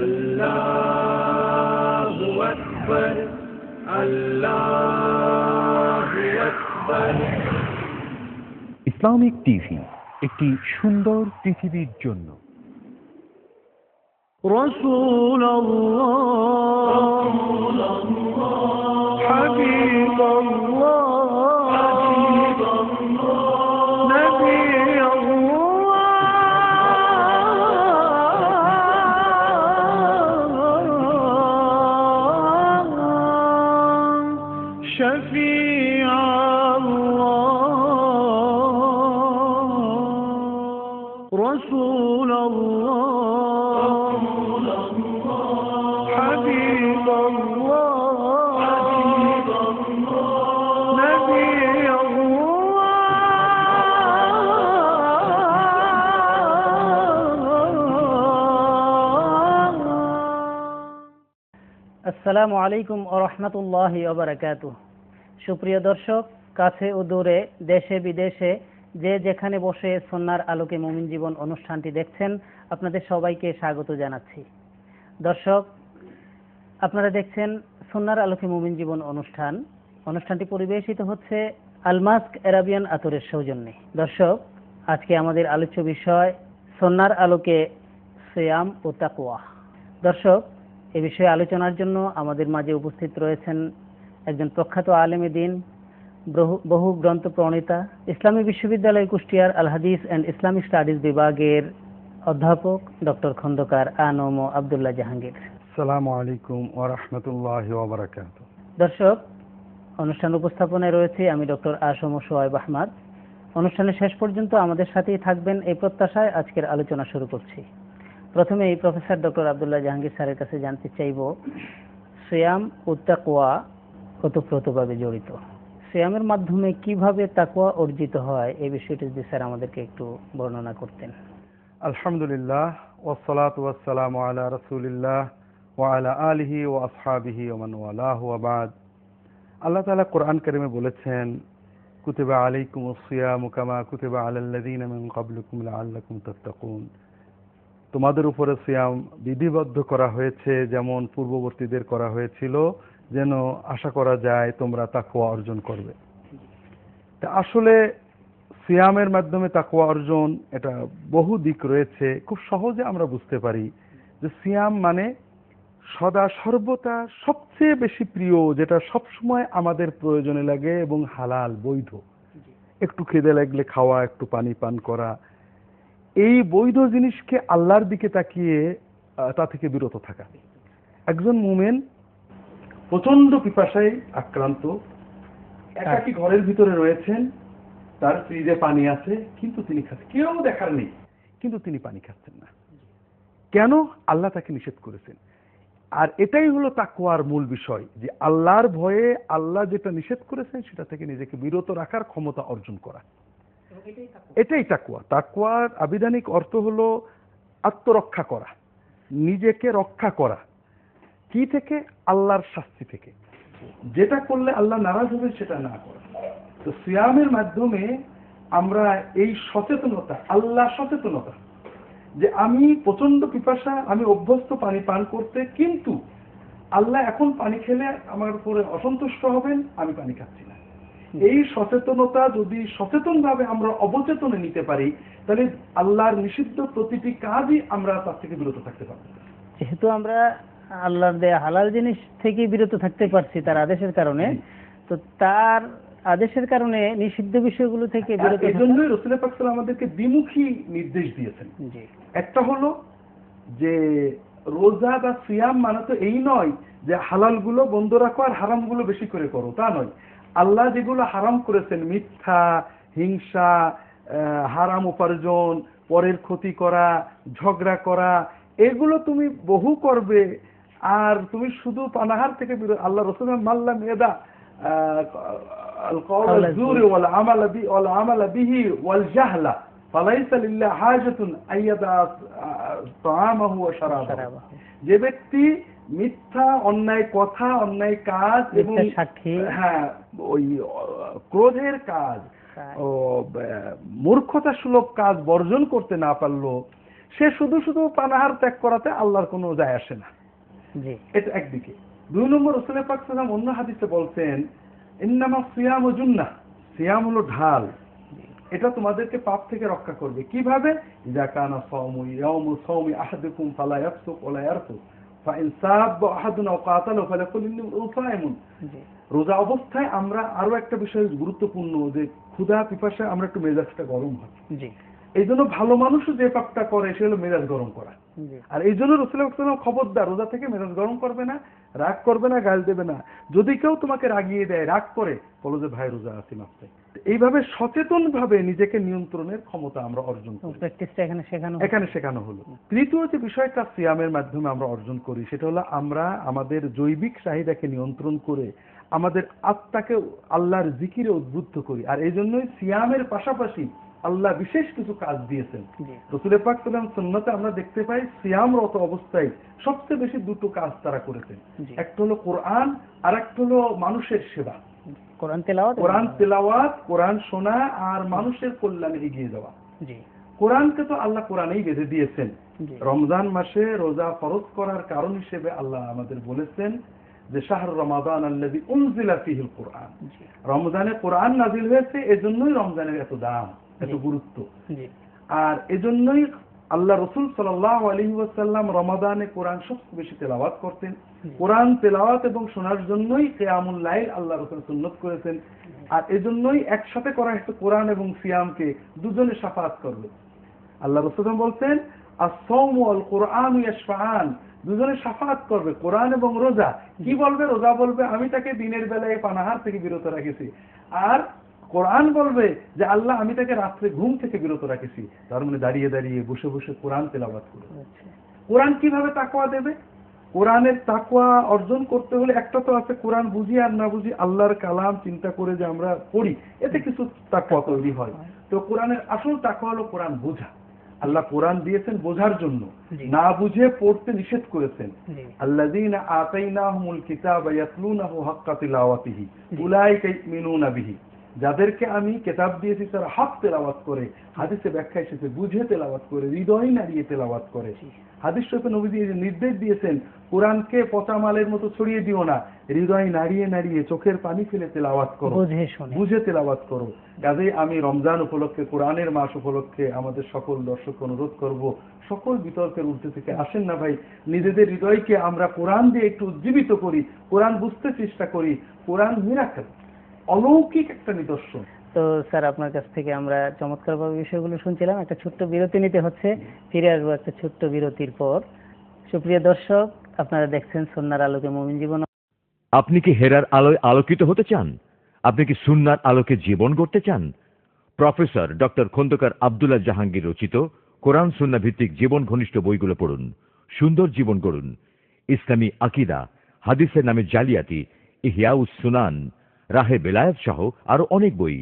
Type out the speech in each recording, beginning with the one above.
আল্লাহু আকবার, আল্লাহু আকবার। Islamic TV, একটি সুন্দর পৃথিবীর জন্য। রাসূলুল্লাহ, হাবিবাল্লাহ, নবী شفيع الله، رسول الله، حبيب الله، نبي আসসালামু আলাইকুম ওয়া রাহমাতুল্লাহি ওয়া বারাকাতুহু। সুপ্রিয় দর্শক, কাছে ও দূরে, দেশে বিদেশে যে যেখানে বসে সুন্নাহর আলোকে মুমিন জীবন অনুষ্ঠানটি দেখছেন, আপনাদের সবাইকে স্বাগত জানাচ্ছি। দর্শক, আপনারা দেখছেন সুন্নাহর আলোকে মুমিন জীবন অনুষ্ঠানটি পরিবেশিত হচ্ছে আলমাস্ক আরাবিয়ান আতরের সৌজন্যে। দর্শক, আজকে আমাদের আলোচ্য বিষয় সুন্নাহর আলোকে সিয়াম ও তাকওয়া। দর্শক, এ বিষয়ে আলোচনার জন্য আমাদের মাঝে উপস্থিত রয়েছেন একজন প্রখ্যাত আলেমে দ্বীন, বহু গ্রন্থ প্রণেতা, ইসলামী বিশ্ববিদ্যালয় কুষ্টিয়ার আল হাদিস অ্যান্ড ইসলামিক স্টাডিজ বিভাগের অধ্যাপক ডক্টর খন্দকার আনম আব্দুল্লাহ জাহাঙ্গীর। আসসালামু আলাইকুম ওয়া রাহমাতুল্লাহি ওয়া বারাকাতুহু। দর্শক, অনুষ্ঠান উপস্থাপনায় রয়েছে আমি ডক্টর আসম সোহাইব আহমদ। অনুষ্ঠানের শেষ পর্যন্ত আমাদের সাথেই থাকবেন এই প্রত্যাশায় আজকের আলোচনা শুরু করছি। প্রথমে এই প্রফেসর ডক্টর আব্দুল্লাহ জাহাঙ্গীর স্যারের কাছে জানতে চাইব, সিয়াম ও তাকওয়া ওতপ্রোতভাবে জড়িত। সিয়ামের মাধ্যমে কিভাবে তাকওয়া অর্জিত হয়, এই বিষয়টি যদি স্যার আমাদেরকে একটু বর্ণনা করতেন। আলহামদুলিল্লাহ, ওয়াসসালাতু ওয়াসসালামু আলা রাসূলিল্লাহ ওয়া আলা আলিহি ওয়া আসহাবিহি ওয়া মান ওয়ালাহু ওয়া বাদ। আল্লাহ তাআলা কোরআন কারীমে বলেছেন, কুতিবা আলাইকুমুস সিয়ামু কামা কুতিবা আলাল্লাযীনা মিন ক্বাবলিকুম লাআল্লাকুম তাত্তাকুন। তোমাদের উপরে সিয়াম বিধিবদ্ধ করা হয়েছে যেমন পূর্ববর্তীদের করা হয়েছিল, যেন আশা করা যায় তোমরা তাকওয়া অর্জন করবে। তা আসলে সিয়ামের মাধ্যমে তাকওয়া অর্জন, এটা বহু দিক রয়েছে। খুব সহজে আমরা বুঝতে পারি যে সিয়াম মানে সদা সর্বদা সবচেয়ে বেশি প্রিয়, যেটা সবসময় আমাদের প্রয়োজনে লাগে এবং হালাল, বৈধ। একটু খিদে লাগলে খাওয়া, একটু পানি পান করা, এই বৈধ জিনিসকে আল্লাহর দিকে তাকিয়ে তা থেকে বিরত থাকা। একজন মুমিন প্রচন্ড পিপাসায় আক্রান্ত, একাকী ঘরের ভিতরে রয়েছেন, তার ফ্রিজে পানি আছে, কিন্তু তিনি খাচ্ছেন, কেউ দেখার নেই, কিন্তু তিনি পানি খাচ্ছেন না। কেন? আল্লাহ তাকে নিষেধ করেছেন। আর এটাই হলো তাকওয়ার মূল বিষয়, যে আল্লাহর ভয়ে আল্লাহ যেটা নিষেধ করেছেন সেটা থেকে নিজেকে বিরত রাখার ক্ষমতা অর্জন করা, এটাই তাকওয়া। তাকওয়ার আবিধানিক অর্থ হলো আত্মরক্ষা করা, নিজেকে রক্ষা করা। কি থেকে? আল্লাহর শাস্তি থেকে। যেটা করলে আল্লাহ নারাজ হবে সেটা না করা। তো সিয়ামের মাধ্যমে আমরা এই সচেতনতা, আল্লাহ সচেতনতা, যে আমি প্রচন্ড পিপাসা, আমি অভ্যস্ত পানি পান করতে, কিন্তু আল্লাহ এখন পানি খেলে আমার উপরে অসন্তুষ্ট হবেন, আমি পানি খাচ্ছি না। এই সচেতনতা যদি সচেতনভাবে আমরা অবচেতনে নিতে পারি, তাহলে আল্লাহর নিষিদ্ধ প্রতিটি কাজই আমরা তার থেকে বিরত থাকতে পারবো। যেহেতু আমরা আল্লাহর দেয়া হালাল জিনিস থেকে বিরত থাকতে পারছি তার আদেশের কারণে, তো তার আদেশের কারণে নিষিদ্ধ বিষয়গুলো থেকে বিরত থাকা। এজন্যই রাসূল পাক সাল্লাল্লাহু আলাইহি ওয়াসাল্লাম আমাদেরকে দ্বিমুখী নির্দেশ দিয়েছেন। একটা হলো যে রোজা বা সিয়াম মানে তো এই নয় যে হালালগুলো বন্ধ রাখো আর হারামগুলো বেশি করে করো, তা নয়। আল্লাহ যেগুলো হারাম করেছেন, মিথ্যা, হিংসা, হারাম উপার্জন, পরের ক্ষতি করা, ঝগড়া করা, এগুলো তুমি বহু করবে। আর তুমি শুধু পানাহার থেকে আল্লাহ রাসূল মাল্লাম ইয়াদা আল কওল যুর ওয়াল আমাল বিহি ওয়াল জাহলা ফালাইসা লিল্লাহি হাজাতুন আইয়াদা তাআমাহু ওয়া শারাবাহু। যে ব্যক্তি মিথ্যা, অন্যায় কথা, অন্যায় কাজ এবং সাক্ষী, হ্যাঁ, ওই ক্রোধের কাজ ও মূর্খতা সুলভ কাজ বর্জন করতে না পারলো, সে শুধু শুধু পানাহার ত্যাগ করাতে আল্লাহর কোনো যায় আসে না। জি এটা একদিকে। 2 নম্বর রাসূল পাক সাল্লাল্লাহু আলাইহি ওয়াসাল্লাম অন্য হাদিসে বলছেন, ইন্নামা সিয়ামু জুন্নাহ, সিয়াম হলো ঢাল, এটা তোমাদেরকে পাপ থেকে রক্ষা করবে। কিভাবে? ইযা কানা সাওমু ইয়াউমু সাওমি আহাদিকুম ফালা ইয়াফসুক ওয়ালা ইয়ারফুস ফাইন সাব্বা আহাদুন আও কাতালা ফালাকুল ইন্নী সাইমুন। জি রোজা অবস্থায় আমরা আরো একটা বিষয় গুরুত্বপূর্ণ, যে ক্ষুধা পিপাসায় আমরা একটু মেজাজটা গরম হয়। জি এই জন্য ভালো মানুষও যে পাপটা করে সে হলো মেজাজ গরম করা। জি আর এই জন্য রাসূল সাল্লাল্লাহু আলাইহি ওয়াসাল্লাম খবরদার, রোজা থেকে মেজাজ গরম করবে না, রাগ করবে না, গাল দেবে না। যদি কেউ তোমাকে রাগিয়ে দেয়, রাগ করে, বলো যে ভাই রোজা আছি, মাফ চাই। এইভাবে সচেতন ভাবে নিজেকে নিয়ন্ত্রণের ক্ষমতা আমরা অর্জন করি, প্র্যাকটিসটা এখানে শেখানো হলো। তৃতীয় যে বিষয়টা সিয়ামের মাধ্যমে আমরা অর্জন করি সেটা হলো আমরা আমাদের জৈবিক চাহিদাকে নিয়ন্ত্রণ করে আমাদের আত্মাকে আল্লাহর জিকিরে উদ্বুদ্ধ করি। আর এই জন্যই সিয়ামের পাশাপাশি আল্লাহ বিশেষ কিছু কাজ দিয়েছেন। জি রাসূল পাক সাল্লাল্লাহু আলাইহি ওয়াসাল্লাম সুন্নতে আমরা দেখতে পাই সিয়ামরত অবস্থায় সবচেয়ে বেশি দুটো কাজ তারা করেছেন। জি। একটা হলো কোরআন, আর একটা হলো মানুষের সেবা। কোরআন তেলাওয়াত কোরআন শোনা আর মানুষের কল্যাণে এগিয়ে যাওয়া। জি কোরআনকে তো আল্লাহ কোরআনেই বেঁধে দিয়েছেন। জি রমজান মাসে রোজা ফরজ করার কারণ হিসেবে আল্লাহ আমাদের বলেছেন যে শাহরু রমাদান আল্লাযী উনজিলা ফীহিল কোরআন, জি রমজানে কোরআন নাযিল হয়েছে, এজন্যই রমজানের এত দাম, এত গুরুত্ব। জি আর এজন্যই আল্লাহ রাসূল সাল্লাল্লাহু আলাইহি ওয়াসাল্লাম রমাদানে কোরআন সবচেয়ে বেশি তেলাওয়াত করতেন। কোরআন তেলাওয়াত এবং শোনার জন্যই কিয়ামুল লাইল আল্লাহ রাসূল সুন্নাত করেছেন। আর এজন্যই একসাথে করা একটা কোরআন এবং সিয়ামকে দুজনে শাফাআত করবে। আল্লাহ রাসূল বলছেন আস-সাওমু ওয়াল কুরআনু ইয়াশফাআন, দুজনে শাফাআত করবে, কোরআন এবং রোজা। কি বলবে? রোজা বলবে আমি তাকে দিনের বেলায় পানাহার থেকে বিরত রেখেছি, আর কোরআন বলবে যে আল্লাহ আমি তাকে রাত্রে ঘুম থেকে বিরত রাখেছি। তার মানে দাঁড়িয়ে দাঁড়িয়ে বসে বসে কোরআন তেলাওয়াত করে। কোরআন কিভাবে তাকওয়া দেবে? কোরআনের তাকওয়া অর্জন করতে হলে একটা তো আছে কোরআন বুঝি আর না বুঝি আল্লাহর কালাম চিন্তা করে যে আমরা পড়ি, এতে কিছু তাকওয়া তৈরি হয়। তো কোরআনের আসল তাকওয়া হলো কোরআন বোঝা। আল্লাহ কোরআন দিয়েছেন বোঝার জন্য, না বুঝে পড়তে নিষেধ করেছেন। আল্লাযীনা আতাইনাহুমুল কিতাবা ইয়াতলুনাহু হাক্কা তিলাওয়াতিহি উলাইকা ইউমিনুনা বিহি, যাদেরকে আমি কিতাব দিয়েছি তারা হক তেলাওয়াত করে, হাদিসে ব্যাখ্যা এসেছে বুঝে তেলাওয়াত করে, হৃদয় নাড়িয়ে তেলাওয়াত করে। হাদিস শরীফে নবীজি নির্দেশ দিয়েছেন কোরআনকে পচা মালের মতো ছড়িয়ে দিও না, হৃদয় নাড়িয়ে নাড়িয়ে চোখের পানি ফেলে তেলাওয়াত করো, বুঝে তেলাওয়াত করো। কাজেই আমি রমজান উপলক্ষে, কোরআনের মাস উপলক্ষে আমাদের সকল দর্শক অনুরোধ করব, সকল বিতর্কের ঊর্ধ্বে থেকে আসেন না ভাই, নিজেদের হৃদয়কে আমরা কোরআন দিয়ে একটু উজ্জীবিত করি, কোরআন বুঝতে চেষ্টা করি। কোরআন মিরাকেল, অলৌকিক একটা নিদর্শন। তো স্যার আপনার কাছ থেকে আমরা চমৎকারভাবে বিষয়গুলো শুনছিলাম। একটা ছোট্ট বিরতি নিতে হচ্ছে, ফিরে আসবো একটা ছোট্ট বিরতির পর। সুপ্রিয় দর্শক, আপনারা দেখছেন সুন্নাহর আলোকে মুমিন জীবন। আপনি কি হেরার আলোয় আলোকিত হতে চান? আপনি কি সুন্নাহর আলোকে জীবন গড়তে চান? প্রফেসর ডক্টর খন্দকার আব্দুল্লাহ জাহাঙ্গীর রচিত কোরআন সুন্নাহ ভিত্তিক জীবন ঘনিষ্ঠ বইগুলো পড়ুন, সুন্দর জীবন গড়ুন। ইসলামী আকীদা, হাদিসের নামে জালিয়াতি, ইহয়াউস সুনান, রাহে বেলায়েত সহ আরো অনেক বই।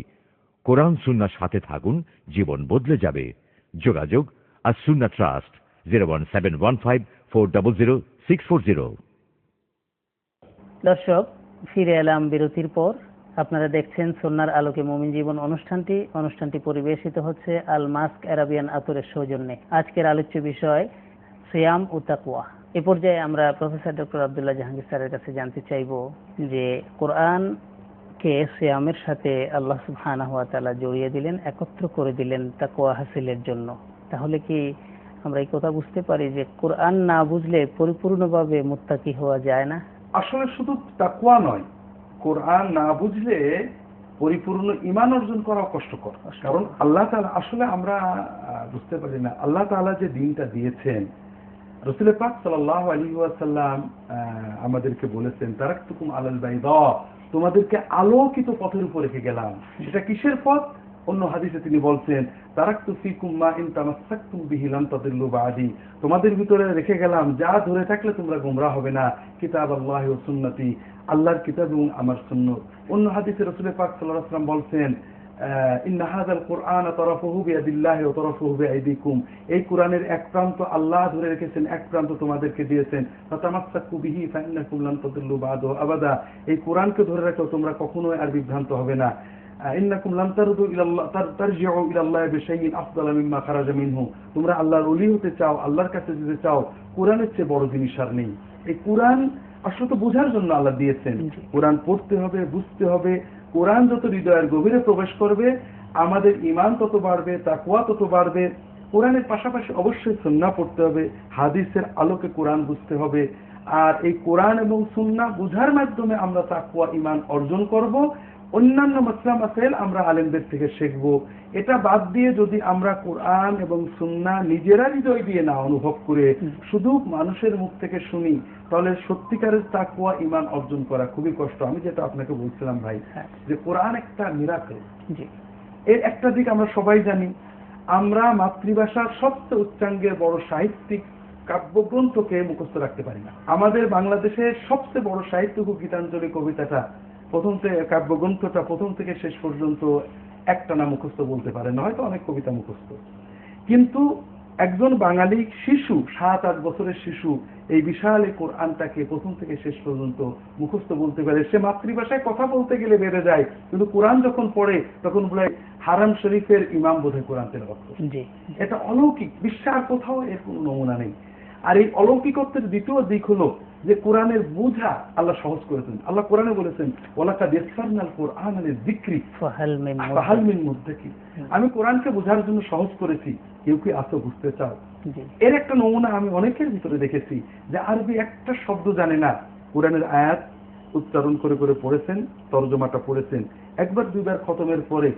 কোরআন সুন্নাহর সাথে থাকুন, জীবন বদলে যাবে। যোগাযোগ আস-সুন্নাহ ট্রাস্ট 01715400640। দর্শক, ফিরে এলাম বিরতির পর। আপনারা দেখছেন সুন্নাহর আলোকে মুমিন জীবন অনুষ্ঠানটি পরিবেশিত হচ্ছে আল মাস্ক আরাবিয়ান আতরের সৌজন্যে। আজকের আলোচ্য বিষয় সিয়াম ও তাকওয়া। এ পর্যায়ে আমরা প্রফেসর ডক্টর আব্দুল্লাহ জাহাঙ্গীর স্যারের কাছে জানতে চাইব যে কোরআনকে সিয়ামের সাথে আল্লাহ সুবহানাহু ওয়া তাআলা জড়িয়ে দিলেন, একত্র করে দিলেন তাকওয়া হাসিলের জন্য। তাহলে কি আমরা এই কথা বুঝতে পারি যে কোরআন না বুঝলে পরিপূর্ণভাবে মুত্তাকি হওয়া যায় না? আসলে শুধু তাকওয়া নয়, কোরআন না বুঝলে পরিপূর্ণ ঈমান অর্জন করা কষ্টকর। কারণ আল্লাহ তাআলা, আসলে আমরা বুঝতে পারি না আল্লাহ তাআলা যে দিনটা দিয়েছেন। রাসূল পাক সাল্লাল্লাহু আলাইহি ওয়াসাল্লাম আমাদেরকে বলেছেন তারাকতুকুম আলাল বাইদা, তোমাদেরকে আলোকিত পথের উপর রেখে গেলাম। সেটা কিসের পথ? অন্য হাদিসে তিনি বলছেন তারাকতু ফিকুম মা ইন তামাসসাকতুম বিহি লান তাদিল্লু বাদি, তোমাদের ভিতরে রেখে গেলাম যা ধরে থাকলে তোমরা গোমরাহ হবে না, কিতাবাল্লাহি ওয়া সুন্নতি, আল্লাহর কিতাব এবং আমার সুন্নাত। অন্য হাদিসে রাসূল পাক সাল্লাল্লাহু আলাইহি ওয়াসাল্লাম বলছেন ইন্না হাযাল কুরআন তারাফুহু বিয়াদিল্লাহি ওয়া তারাফুহু বিআইদিকুম, এই কোরআনের এক প্রান্ত আল্লাহ ধরে রেখেছেন, এক প্রান্ত তোমাদেরকে দিয়েছেন। ফাতামাসসাকু বিহি ফাইন্নাকুম লান তাদিল্লু বাদু আবাদা, এই কোরআনকে ধরে রাখো, তোমরা কখনোই আর বিভ্রান্ত হবে না। ইন্নাকুম লান তারদু ইলাল্লাহ তারজিউ ইলাল্লাহি বিশাইইন আফদালা মিম্মা খারাজা মিনহু, তোমরা আল্লাহর ওলি হতে চাও, আল্লাহর কাছে যেতে চাও, কোরআনের চেয়ে বড় জিনিস আর নেই। এই কোরআন আসলে তো বোঝার জন্য আল্লাহ দিয়েছেন। কোরআন পড়তে হবে, বুঝতে হবে। কোরআন যত হৃদয়ের গভীরে প্রবেশ করবে, আমাদের ঈমান তত বাড়বে, তাকওয়া তত বাড়বে। কোরআনের পাশাপাশি অবশ্যই সুন্নাহ পড়তে হবে, হাদিসের আলোকে কোরআন বুঝতে হবে। আর এই কোরআন এবং সুন্নাহ বুঝার মাধ্যমে আমরা তাকওয়া ঈমান অর্জন করব। অন্যান্য মাসলা মাসাইল আমরা আলেমদের থেকে শিখব। এটা বাদ দিয়ে যদি আমরা কোরআন এবং সুন্নাহ নিজেরা হৃদয় দিয়ে না অনুভব করে শুধু মানুষের মুখ থেকে শুনি, তাহলে সত্যিকারের তাকওয়া ঈমান অর্জন করা খুবই কষ্ট। আমি যেটা আপনাকে বলছিলাম ভাই, যে কোরআন একটা মিরাকেল। এর একটা দিক আমরা সবাই জানি, আমরা মাতৃভাষার সবচেয়ে উচ্চাঙ্গের বড় সাহিত্যিক কাব্যগ্রন্থকে মুখস্থ রাখতে পারি না। আমাদের বাংলাদেশের সবচেয়ে বড় সাহিত্য গীতাঞ্জলি কবিতাটা প্রথম থেকে, কাব্যগ্রন্থটা প্রথম থেকে শেষ পর্যন্ত একটানা মুখস্থ বলতে পারে না, হয়তো অনেক কবিতা মুখস্থ। কিন্তু একজন বাঙালি শিশু, 7-8 বছরের শিশু, এই বিশাল এই কোরআনটাকে প্রথম থেকে শেষ পর্যন্ত মুখস্থ বলতে পারে। সে মাতৃভাষায় কথা বলতে গেলে বেড়ে যায়, কিন্তু কোরআন যখন পড়ে তখন বলে হারাম শরীফের ইমাম বোধহয় কোরআন তেলাওয়াত করছে। এটা অলৌকিক, বিশ্বের আর কোথাও এর কোনো নমুনা নেই। আর এই অলৌকিকত্বের দ্বিতীয় দিক হলো যে কোরআনের বোঝা আল্লাহ সহজ করেছেন। আল্লাহ কোরআনে বলেছেন ওয়ালাকাদ ইয়াসসারনাল কুরআনা লিযিকরি ফাহাল মিন মুদ্দাকির। আমি কোরআনকে বোঝার জন্য সহজ করেছি, কেউ কি আসো বুঝতে চাও? এর একটা নমুনা আমি অনেকের ভিতরে দেখেছি, যে আরবি একটা শব্দ জানে না, কোরআনের আয়াত উচ্চারণ করে করে পড়েছেন, তরজমাটা পড়েছেন, একবার দুইবার খতমের পরে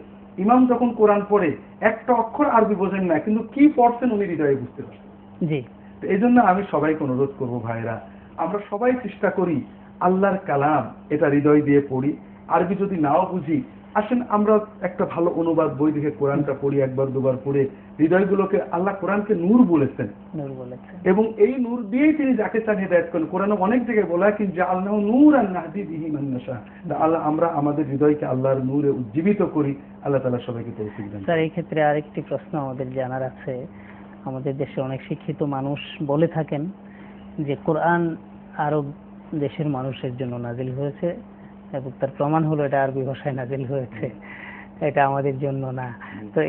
ইমাম যখন কোরআন পড়ে একটা অক্ষর আরবি বোঝেন না, কিন্তু কি পড়ছেন উনি হৃদয়ে বুঝতে পারছেন। এই জন্য আমি সবাইকে অনুরোধ করবো, ভাইরা আমরা সবাই চেষ্টা করি আল্লাহর কালাম এটা হৃদয় দিয়ে পড়ি। আরবি যদি নাও বুঝি, আসেন আমরা একটা ভালো অনুবাদ বই দেখে কোরআনটা পড়ি, একবার দুবার পড়ে হৃদয়গুলোকে, আল্লাহ কোরআনকে নূর বলেছেন, এবং এই নূর দিয়েই তিনি যাকে চান হিদায়াত করেন। কোরআনে অনেক জায়গায় বলা হয় কিন্তু জাআলনাহু নূরান নাহদি বিহি মান নাশা, আল্লাহ আমরা আমাদের হৃদয়কে আল্লাহর নূরে উজ্জীবিত করি। আল্লাহ তাআলা সবাইকে তৌফিক দান। স্যার, এই ক্ষেত্রে আরেকটি প্রশ্ন আমাদের জানার আছে। আমাদের দেশে অনেক শিক্ষিত মানুষ বলে থাকেন যে কোরআন আরব দেশের মানুষের জন্য নাজিল হয়েছে, এবং তার প্রমাণ হলো এটা আরবি ভাষায় নাজিল হয়েছে, এটা আমাদের জন্য না। তো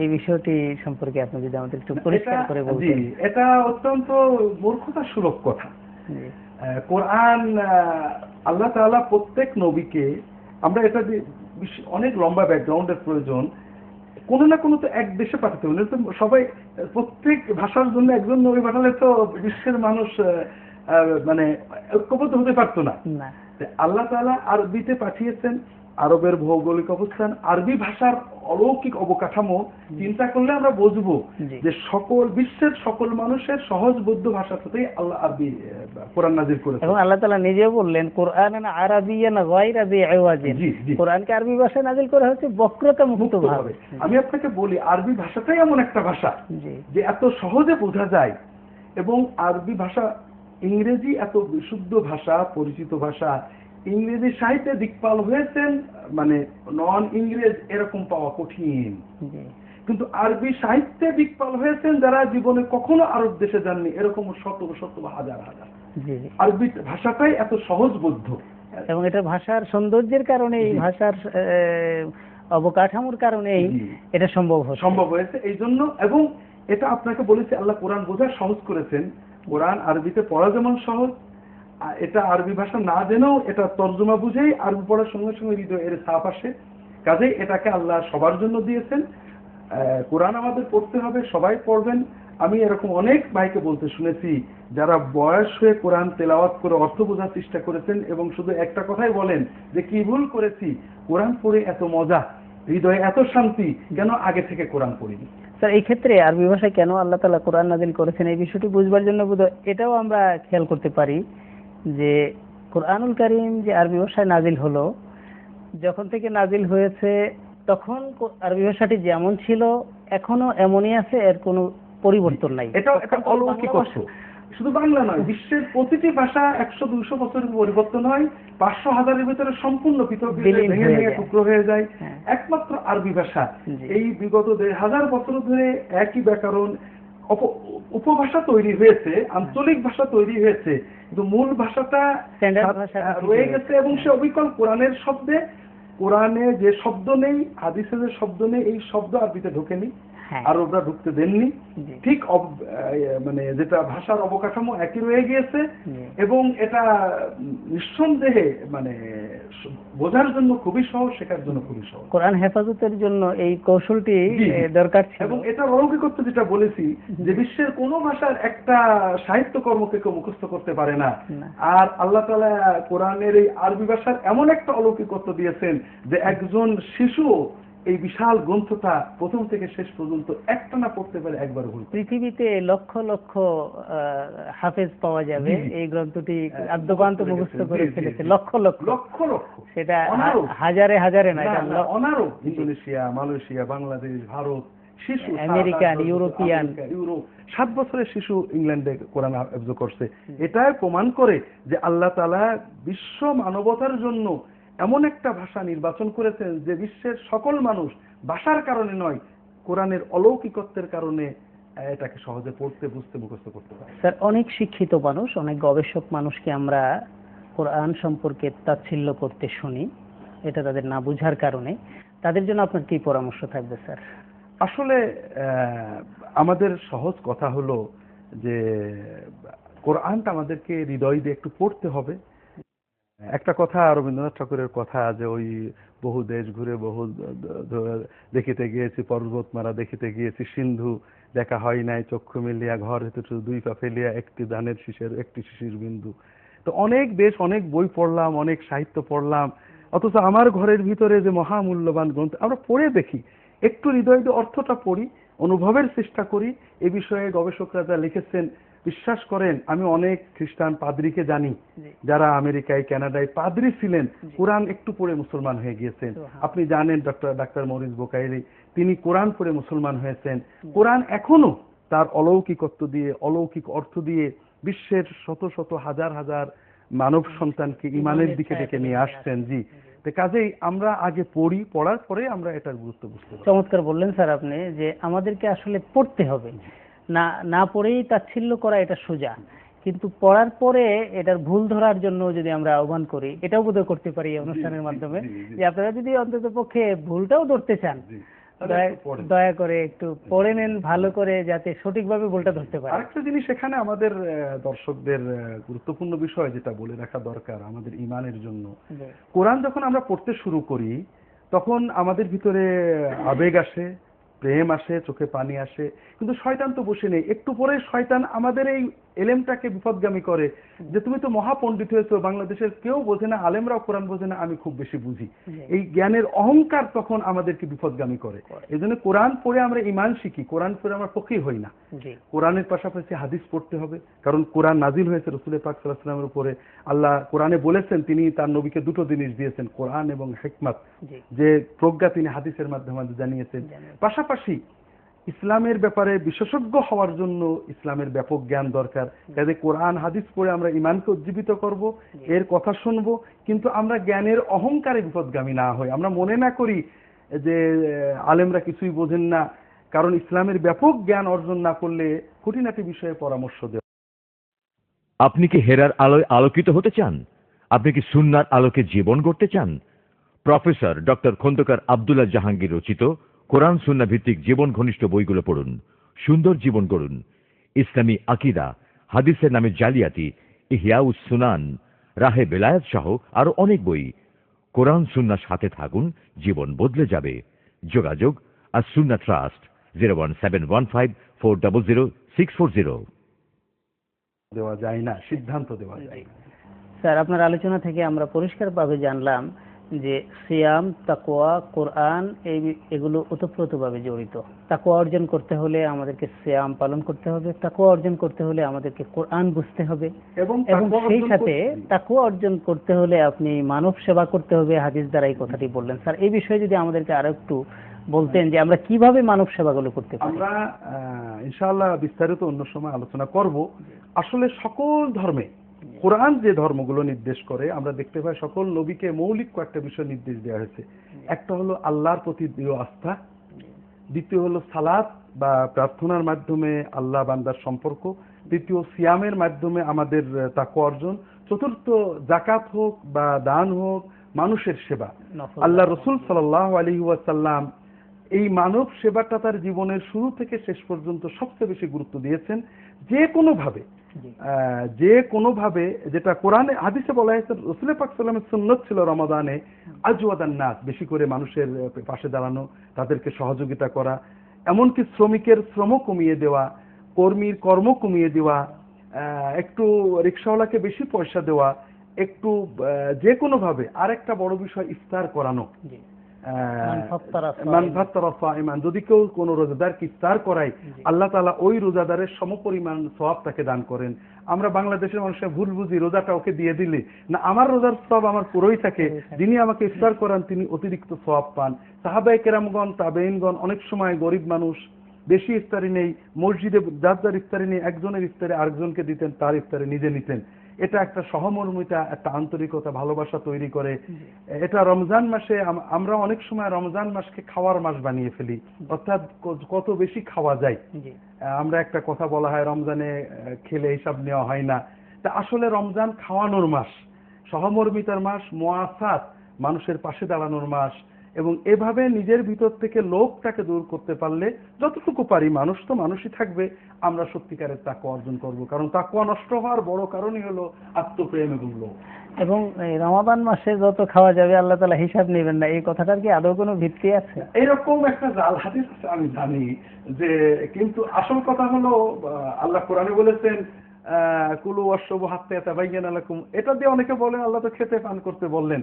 এই বিষয়টি সম্পর্কে আপনি যদি আমাদের একটু পরিষ্কার করে বলতেন। এটা অত্যন্ত মূর্খতা সুলভ কথা। কোরআন আল্লাহ তাআলা প্রত্যেক নবীকে, আমরা এটা অনেক লম্বা ব্যাকগ্রাউন্ডের প্রয়োজন, কোনো না কোনো তো এক দেশে পাঠাতে হবে। তো সবাই প্রত্যেক ভাষার জন্য একজন নবী পাঠালে তো বিশ্বের মানুষ মানে ঐক্যবদ্ধ হতে পারতো না। আল্লাহ তাআলা আরবিতে পাঠিয়েছেন। আরবের ভৌগোলিক অবস্থান, আরবি ভাষার অলৌকিক অবকাঠামো চিন্তা করলে আমরা বুঝবো যে সকল বিশ্বের সকল মানুষের সহজবোধ্য ভাষাতেই আল্লাহ আরবি কোরআন নাযিল করেছেন। এবং আল্লাহ তাআলা নিজেও বললেন কোরআনান আরাবিয়ান গায়রা যি আওয়াজিন, কোরআনকে আরবি ভাষায় নাযিল করা হয়েছে বক্রতা মুক্ত ভাবে। আমি আপনাকে বলি, আরবি ভাষাটাই এমন একটা ভাষা যে এত সহজে বোঝা যায়, এবং আরবি ভাষা, ইংরেজি এত বিশুদ্ধ ভাষা, পরিচিত ভাষা। ইংরেজি সাহিত্যে দিকপাল হয়েছেন, মানে নন ইংরেজ এরকম পাওয়া কঠিন, কিন্তু আরবি সাহিত্যে দিকপাল হয়েছেন যারা জীবনে কখনো আরব দেশে যাননি, এরকম শত শত হাজার হাজার। আরবি ভাষাটাই এত সহজবোধ্য, এবং এটা ভাষার সৌন্দর্যের কারণে, ভাষার অবকাঠামোর কারণে এটা সম্ভব হয়েছে। এই জন্য, এবং এটা আপনাকে বলেছি আল্লাহ কোরআন বোঝা সহজ করেছেন। কোরআন আরবিতে পড়া যেমন সহজ, এটা আরবি ভাষা না জেনেও এটা তর্জমা বুঝেই আরবি পড়ার সঙ্গে সঙ্গে হৃদয় এর ছাপ আসে। কাজেই এটাকে আল্লাহ সবার জন্য দিয়েছেন। কোরআন আমাদের পড়তে হবে, সবাই পড়বেন। আমি এরকম অনেক ভাইকে বলতে শুনেছি যারা বয়স হয়ে কোরআন তেলাওয়াত করে অর্থ বোঝার চেষ্টা করেছেন, এবং শুধু একটা কথাই বলেন যে কি ভুল করেছি, কোরআন পড়ে এত মজা, হৃদয়ে এত শান্তি, কেন আগে থেকে কোরআন পড়িনি। স্যার, এই ক্ষেত্রে আরবি ভাষায় কেন আল্লাহ তাআলা কোরআন নাযিল করেছেন, এই বিষয়টি বুঝবার জন্য এটাও আমরা খেয়াল করতে পারি যে কোরআনুল কারীম যে আরবি ভাষায় নাজিল হলো, যখন থেকে নাজিল হয়েছে তখন আরবি ভাষাটি যেমন ছিল এখনো এমনই আছে, এর কোনো পরিবর্তন নাই। এটা অলৌকিক কথা। শুধু বাংলা নয়, বিশ্বের প্রতিটি ভাষা 100-200 বছরের পরিবর্তন হয়, 500-1000-এর ভিতরে সম্পূর্ণ পৃথক টুকরো হয়ে যায়। একমাত্র আরবি ভাষা এই বিগত 1000 বছর ধরে একই ব্যাকরণ, উপভাষা তৈরি হয়েছে, আঞ্চলিক ভাষা তৈরি হয়েছে, কিন্তু মূল ভাষাটা রয়ে গেছে, এবং সে অবিকল কোরআনের শব্দে কোরআনে যে শব্দ নেই, হাদিসে যে শব্দ নেই, এই শব্দ আরবিতে ঢোকেনি, হ্যাঁ, আর ওরা ঢুকতে দেননি। জি, ঠিক মানে যেটা ভাষার অবকাঠামো একই রয়ে গিয়েছে, জি। এবং এটা নিঃসন্দেহে মানে বোঝার জন্য খুবই সহজ, শেখার জন্য খুবই সহজ। কোরআন হেফাজতের জন্য এই কৌশলটি জি, দরকার ছিল। এবং এটা অলৌকিকত্ব যেটা বলেছি যে বিশ্বের কোন ভাষার একটা সাহিত্যকর্মকে কেউ মুখস্থ করতে পারে না, না। আর আল্লাহ তাআলা কোরআনের এই আরবি ভাষার এমন একটা অলৌকিকত্ব দিয়েছেন যে একজন শিশু এই বিশাল গ্রন্থটা প্রথম থেকে শেষ পর্যন্ত একটানা পড়তে পারে, একবার ভুল। পৃথিবীতে লক্ষ লক্ষ হাফেজ পাওয়া যাবে, জি, জি। এই গ্রন্থটি আদ্যপান্ত মুখস্থ করে জি, জি, ফেলেছে জি। লক্ষ লক্ষ। লক্ষ লক্ষ, সেটা অনারব। হাজারে হাজারে না, না, এটা না, অনারব। ইন্দোনেশিয়া, মালয়েশিয়া, বাংলাদেশ, ভারত, শিশু আমেরিকান, 7-8 বছর, ইউরোপিয়ান। আমেরিকা, ইউরোপ, 7 বছরের শিশু ইংল্যান্ডে কোরআন হিফজ করছে। এটাই প্রমাণ করে যে আল্লাহ তাআলা বিশ্ব মানবতার জন্য এমন একটা ভাষা নির্বাচন করেছেন যে বিশ্বের সকল মানুষ ভাষার কারণে নয়, কোরআনের অলৌকিকত্বের কারণে এটাকে সহজে পড়তে, বুঝতে, মুখস্থ করতে পারে। স্যার, অনেক শিক্ষিত মানুষ, অনেক গবেষক মানুষকে আমরা কোরআন সম্পর্কে তাচ্ছিল্য করতে শুনি, এটা তাদের না বুঝার কারণে। তাদের জন্য আপনার কি পরামর্শ থাকবে স্যার? আসলে আমাদের সহজ কথা হলো যে কোরআনটা আমাদেরকে হৃদয় দিয়ে একটু পড়তে হবে। একটা কথা রবীন্দ্রনাথ ঠাকুরের কথা যে ওই বহু দেশ ঘুরে বহু দেখিতে গিয়েছি পর্বতমালা, দেখিতে গিয়েছি সিন্ধু, দেখা হয় নাই চক্ষু মিলিয়া, ঘর হইতে শুধু 2 পা ফেলিয়া, একটি ধানের শীষের একটি শিশির বিন্দু। তো অনেক দেশ, অনেক বই পড়লাম, অনেক সাহিত্য পড়লাম, অথচ আমার ঘরের ভিতরে যে মহামূল্যবান গ্রন্থ আমরা পড়ে দেখি, একটু হৃদয় দিয়ে অর্থটা পড়ি, অনুভবের চেষ্টা করি। এ বিষয়ে গবেষকরা যা লিখেছেন, বিশ্বাস করেন আমি অনেক খ্রিস্টান পাদ্রীকে জানি যারা আমেরিকায়, কানাডায় পাদ্রী ছিলেন, কোরআন একটু পড়ে মুসলমান হয়ে গিয়েছেন। আপনি জানেন ডাক্তার মরিস বুকাইরি, তিনি কোরআন পড়ে মুসলমান হয়েছেন। কোরআন এখনো তার অলৌকিকত্ব দিয়ে, অলৌকিক অর্থ দিয়ে বিশ্বের শত শত হাজার হাজার মানব সন্তানকে ইমানের দিকে ডেকে নিয়ে আসছেন। জি, তো কাজেই আমরা আগে পড়ি, পড়ার পরে আমরা এটার গুরুত্ব বুঝতে পারি। চমৎকার বললেন স্যার আপনি, যে আমাদেরকে আসলে পড়তে হবে, না না পড়েই তাচ্ছিল্য করা এটা সোজা, কিন্তু পড়ার পরে এটার ভুল ধরার জন্য যদি আমরা আহ্বান করি, এটাও বোধহয় করতে পারি এই অনুষ্ঠানের মাধ্যমে, যে আপনারা যদি অন্তত পক্ষে ভুলটাও ধরতে চান, দয়া করে একটু পড়ে নেন ভালো করে, যাতে সঠিকভাবে ভুলটা ধরতে পারে। আরেকটা জিনিস এখানে আমাদের দর্শকদের গুরুত্বপূর্ণ বিষয় যেটা বলে রাখা দরকার আমাদের ইমানের জন্য, কোরআন যখন আমরা পড়তে শুরু করি তখন আমাদের ভিতরে আবেগ আসে, প্রেম আসে, চোখে পানি আসে, কিন্তু শয়তান তো বসে নেই। একটু পরে শয়তান আমাদের এই এলেমটাকে বিপদগামী করে, যে তুমি তো মহাপণ্ডিত হয়েছো, বাংলাদেশের কেউ বোঝে না, আলেমরাও কোরআন বোঝে না, আমি খুব বেশি বুঝি। এই জ্ঞানের অহংকার তখন আমাদেরকে বিপদগামী করে। এই জন্য কোরআন পড়ে আমরা ঈমান শিখি, কোরআন পড়ে আমরা ফকিহ হই না। কোরআনের পাশাপাশি হাদিস পড়তে হবে, কারণ কোরআন নাজিল হয়েছে রাসূল পাক সাল্লাল্লাহু আলাইহি ওয়াসাল্লামের উপরে। আল্লাহ কোরআনে বলেছেন তিনি তার নবীকে দুটো জিনিস দিয়েছেন, কোরআন এবং হিকমত, যে প্রজ্ঞা তিনি হাদিসের মাধ্যমে জানিয়েছেন। পাশাপাশি ইসলামের ব্যাপারে বিশেষজ্ঞ হওয়ার জন্য ইসলামের ব্যাপক জ্ঞান দরকার। কাজে কোরআন হাদিস পড়ে আমরা ঈমানকে উজ্জীবিত করব, এর কথা শুনবো, কিন্তু আমরা জ্ঞানের অহংকারে বিপদগামী না হই, আমরা মনে না করি যে আলেমরা কিছুই বোঝেন না, কারণ ইসলামের ব্যাপক জ্ঞান অর্জন না করলে খুঁটিনাটি বিষয়ে পরামর্শ দেওয়া। আপনি কি হেরার আলোয় আলোকিত হতে চান? আপনি কি সুন্নার আলোকে জীবন গড়তে চান? প্রফেসর ডক্টর খন্দকার আব্দুল্লাহ জাহাঙ্গীর রচিত কোরআন সুন্নাহ ভিত্তিক জীবন ঘনিষ্ঠ বইগুলো পড়ুন, সুন্দর জীবন গড়ুন। ইসলামী আকীদা, হাদিসের নামে জালিয়াতি, ইহয়াউস সুনান, রাহে বেলায়েত সহ আরো অনেক বই। কোরআন সুন্নাহর সাথে থাকুন, জীবন বদলে যাবে। যোগাযোগ আস-সুন্নাহ ট্রাস্ট, 01715400640। দেওয়া যায় না, সিদ্ধান্ত দেওয়া যায় না। স্যার, আপনার আলোচনা থেকে আমরা পরিষ্কারভাবে জানলাম যে সিয়াম, তাকওয়া, কোরআন এগুলো ওতপ্রোতভাবে জড়িত। তাকওয়া অর্জন করতে হলে আমাদেরকে সিয়াম পালন করতে হবে, তাকওয়া অর্জন করতে হলে আমাদেরকে কোরআন বুঝতে হবে, এবং সেই সাথে তাকওয়া অর্জন করতে হলে আপনি মানব সেবা করতে হবে, হাদিস দ্বারা এই কথাটি বললেন। স্যার, এই বিষয়ে যদি আমাদেরকে আরো একটু বলতেন যে আমরা কিভাবে মানব সেবাগুলো করতে পারি। আমরা ইনশাআল্লাহ বিস্তারিত অন্য সময় আলোচনা করব। আসলে সকল ধর্মে কোরআন যে ধর্মগুলো নির্দেশ করে, আমরা দেখতে পাই সকল নবীকে মৌলিক কয়েকটা বিষয় নির্দেশ দেওয়া হয়েছে। একটা হলো আল্লাহর প্রতি দৃঢ় আস্থা, দ্বিতীয় হলো সালাত বা প্রার্থনার মাধ্যমে আল্লাহ বান্দার সম্পর্ক, তৃতীয় সিয়ামের মাধ্যমে আমাদের তাকওয়া অর্জন, চতুর্থ জাকাত হোক বা দান হোক মানুষের সেবা। নফল আল্লাহ রসুল সাল্লাল্লাহু আলাইহি ওয়াসাল্লাম এই মানব সেবাটা তার জীবনের শুরু থেকে শেষ পর্যন্ত সবচেয়ে বেশি গুরুত্ব দিয়েছেন। যে কোনোভাবে যেটা কোরআনে হাদিসে বলা হয়েছে, রাসূল পাক সাল্লাল্লাহু আলাইহি ওয়াসাল্লামের সুন্নাত ছিল রমাদানে আজওয়াদান নাস, বেশি করে মানুষের পাশে দাঁড়ানো, তাদেরকে সহযোগিতা করা, এমনকি শ্রমিকের শ্রম কমিয়ে দেওয়া, কর্মীর কর্ম কমিয়ে দেওয়া, একটু রিকশাওয়ালাকে বেশি পয়সা দেওয়া, একটু যে কোনোভাবে। আরেকটা বড় বিষয় ইফতার করানো। মান ফাত্তারা সাইমান, যদি কেউ কোনো রোজাদারকে ইফতার করায় আল্লাহ তাআলা ওই রোজাদারের সমপরিমাণ সওয়াব তাকে দান করেন। আমরা বাংলাদেশের মানুষের ভুল বুঝি রোজাটা ওকে দিয়ে দিলে না, আমার রোজার সওয়াব আমার পুরোই থাকে, যিনি আমাকে ইফতার করান তিনি অতিরিক্ত সওয়াব পান। সাহাবায়ে কেরামগণ, তাবেঈনগণ অনেক সময় গরিব মানুষ, বেশি ইফতারি নেই, মসজিদে যার ইফতারি নেই একজনের ইফতারে আরেকজনকে দিতেন, তার ইফতারে নিজে নিতেন। এটা একটা সহমর্মিতা, একটা আন্তরিকতা, ভালোবাসা তৈরি করে। এটা রমজান মাসে আমরা অনেক সময় রমজান মাসকে খাওয়ার মাস বানিয়ে ফেলি, অর্থাৎ কত বেশি খাওয়া যায়। আমরা একটা কথা বলা হয় রমজানে খেলে হিসাব নেওয়া হয় না, তা আসলে রমজান খাওয়ানোর মাস, সহমর্মিতার মাস, মুআসাত, মানুষের পাশে দাঁড়ানোর মাস। এবং এভাবে নিজের ভিতর থেকে লোভটাকে দূর করতে পারলে যতটুকু পারি, মানুষ তো মানুষই থাকবে, আমরা সত্যিকারের তাকওয়া অর্জন করব। কারণ তাকওয়া নষ্ট হওয়ার বড় কারণই হলো আত্মপ্রেম এবং লোভ। এবং এই রমাদান মাসে যত খাওয়া যাবে আল্লাহ তাআলা হিসাব নেবেন না, এই কথাটার কি আদৌ কোনো ভিত্তি আছে? এরকম একটা জাল হাদিস আছে আমি জানি, যে কিন্তু আসল কথা হলো আল্লাহ কোরআনে বলেছেন কুলু ওয়াশরাবু হাত্তা ইয়াতাবায়্যানা লাকুম, এটা দিয়ে অনেকে বলেন আল্লাহ তো খেতে পান করতে বললেন,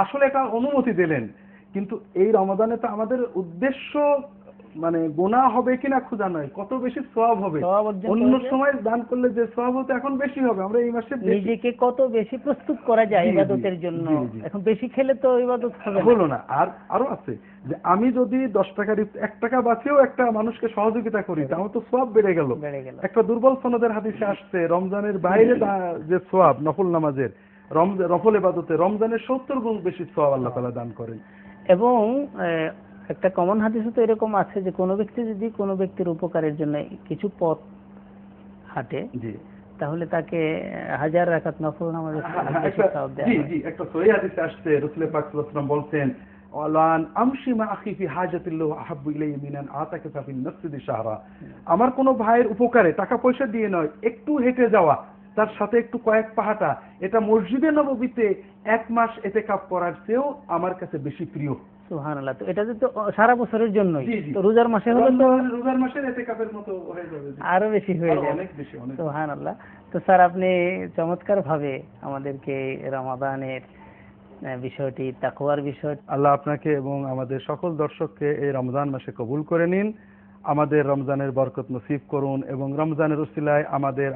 আসলে এটা অনুমতি দিলেন। কিন্তু এই রমাদানে তো আমাদের উদ্দেশ্য মানে গুনাহ হবে কিনা খোঁজা নয়, কত বেশি সওয়াব হবে। অন্য সময় দান করলে যে সওয়াব হতো এখন বেশি হবে। আমরা এই মাসে নিজেকে কত বেশি প্রস্তুত করা যায় ইবাদতের জন্য, এখন বেশি খেলে তো ইবাদত হলো না। আর আরো আছে যে আমি যদি 10 টাকার 1 টাকা বাঁচিয়েও একটা মানুষকে সহযোগিতা করি, তাহলে তো সওয়াব বেড়ে গেল। একটা দুর্বল সনদের হাদিসে আসছে রমজানের বাইরে যে সওয়াব নফল নামাজের, নফল ইবাদতে রমজানের 70 গুণ বেশি সওয়াব আল্লাহ তাআলা দান করেন। এবং একটা কমন হাদিসে তো এরকম আছে যে কোনো ব্যক্তি যদি কোনো ব্যক্তির উপকারের জন্য কিছু পথ হাঁটে, তাহলে তাকে 1000 রাকাত নফল নামাজের সওয়াব দেওয়া হয়। একটা সহিহ হাদিসে আসছে রাসূল পাক সাল্লাল্লাহু আলাইহি ওয়াসাল্লাম বলতেন ওয়ালান আমশি মা আখি ফি হাজাতিল্লাহি আহাব্বু ইলাইহি মিনান আতাকা ফিল মসজিদি শাহরা, আমার কোনো ভাইয়ের উপকারে টাকা পয়সা দিয়ে নয়, একটু হেঁটে যাওয়া, তার সাথে একটু কয়েক পাহাটা, এটা মসজিদে নববীতে 1 মাস ইতিকাফ করার চেয়েও আমার কাছে বেশি প্রিয়। সুবহানাল্লাহ। তো এটা তো সারা বছরের জন্যই, তো রোজার মাসে হলে তো রোজার মাসের ইতিকাফের মতো হয়ে যাবে, আরো বেশি হয়ে যাবে, অনেক বেশি। সুবহানাল্লাহ। তো স্যার আপনি চমৎকার ভাবে আমাদেরকে রমাদানের বিষয়টি, তাকওয়ার বিষয়, আল্লাহ আপনাকে এবং আমাদের সকল দর্শককে এই রমজান মাসে কবুল করে নিন, আমাদের রমজানের বরকত নসিব করুন এবং রমজানের উসিলায়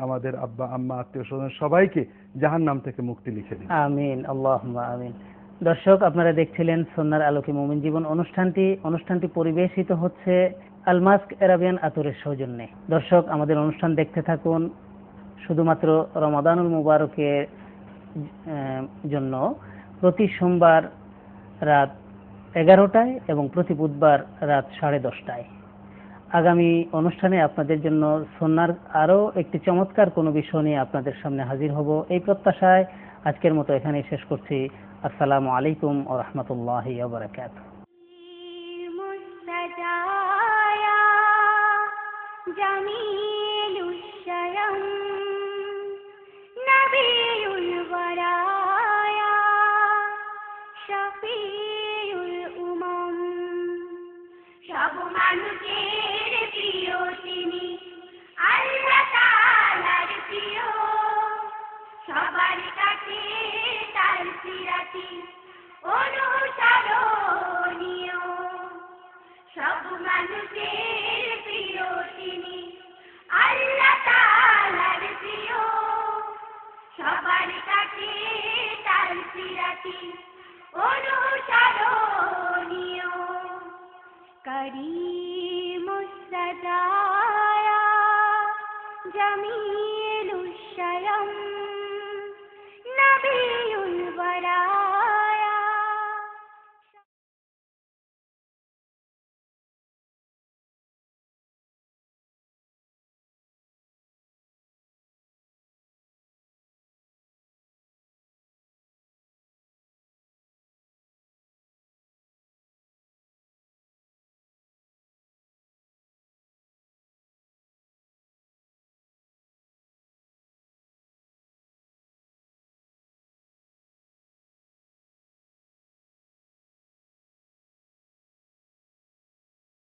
আমাদের আব্বা আম্মা আত্মীয় স্বজন সবাইকে জাহান্নাম থেকে মুক্তি লিখে দিন। আমিন, আল্লাহুম্মা আমিন। দর্শক আপনারা দেখছিলেন সুন্নাহর আলোকে মুমিন জীবন অনুষ্ঠানটি পরিবেশিত হচ্ছে আলমাস্ক এরাবিয়ান আতরের সৌজন্যে। দর্শক আমাদের অনুষ্ঠান দেখতে থাকুন। শুধুমাত্র রমাদানুল মুবারকের জন্য প্রতি সোমবার রাত 11টায় এবং প্রতি বুধবার রাত 10:30টায় আগামী অনুষ্ঠানে আপনাদের জন্য সুন্নাহর আরো একটি চমৎকার কোনো বিষয় নিয়ে আপনাদের সামনে হাজির হব, এই প্রত্যাশায় আজকের মতো এখানেই শেষ করছি। আসসালামু আলাইকুম ওয়া রাহমাতুল্লাহি ওয়া বারাকাতুহু। সব মানুষের প্রিয় তিনি, আল্লাহ তাআলার প্রিয়, সবার কাছে তার সিরাতি অনুসরণীয়। সব মানুষের প্রিয় তিনি, আল্লাহ তাআলার প্রিয়, সবার কাছে তার সিরাতি অনুসরণীয়। করিমুস সাজায়া জামিলুশ শায়াম